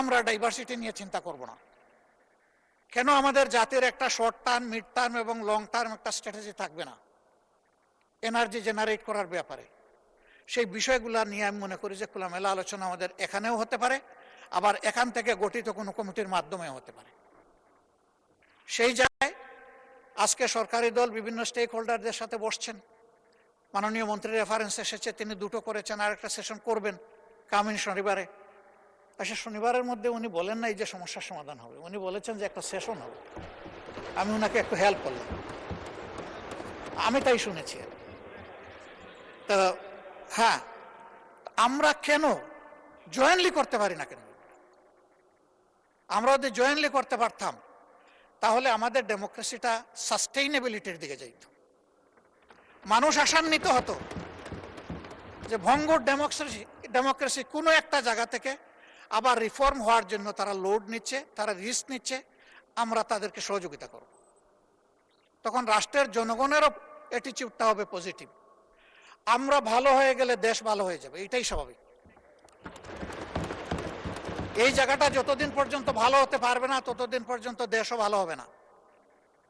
আমরা ডাইভার্সিটি নিয়ে চিন্তা করব না? কেন আমাদের জাতির একটা শর্ট টার্ম, মিড টার্ম এবং লং টার্ম একটা স্ট্র্যাটেজি থাকবে না এনার্জি জেনারেট করার ব্যাপারে? সেই বিষয়গুলো নিয়ে আমি মনে করি যে খোলামেলা আলোচনা আমাদের এখানেও হতে পারে, আবার এখান থেকে গঠিত কোনো কমিটির মাধ্যমেও হতে পারে। সেই জায়গায় আজকে সরকারি দল বিভিন্ন স্টেক হোল্ডারদের সাথে বসছেন। মাননীয় মন্ত্রীর রেফারেন্স এসেছে, তিনি দুটো করেছেন, আর একটা সেশন করবেন কামিং শনিবারে। আচ্ছা, শনিবারের মধ্যে উনি বলেন না এই যে সমস্যার সমাধান হবে, উনি বলেছেন যে একটা সেশন হবে। আমি ওনাকে একটু হেল্প করলাম, আমি তাই শুনেছি। তো হ্যাঁ, আমরা কেন জয়েন্টলি করতে পারি না? কেন আমরা যদি জয়েন্টলি করতে পারতাম তাহলে আমাদের ডেমোক্রেসিটা সাস্টেইনেবিলিটির দিকে যাইত, মানুষ আশান্বিত হতো যে ভঙ্গুর ডেমোক্রেসি কোনো একটা জায়গা থেকে আবার রিফর্ম হওয়ার জন্য তারা লোড নিচ্ছে, তারা রিস্ক নিচ্ছে, আমরা তাদেরকে সহযোগিতা করব। তখন রাষ্ট্রের জনগণেরও অ্যাটিটিউডটা হবে পজিটিভ। আমরা ভালো হয়ে গেলে দেশ ভালো হয়ে যাবে, এটাই স্বাভাবিক। এই জায়গাটা যতদিন পর্যন্ত ভালো হতে পারবে না ততদিন পর্যন্ত দেশও ভালো হবে না।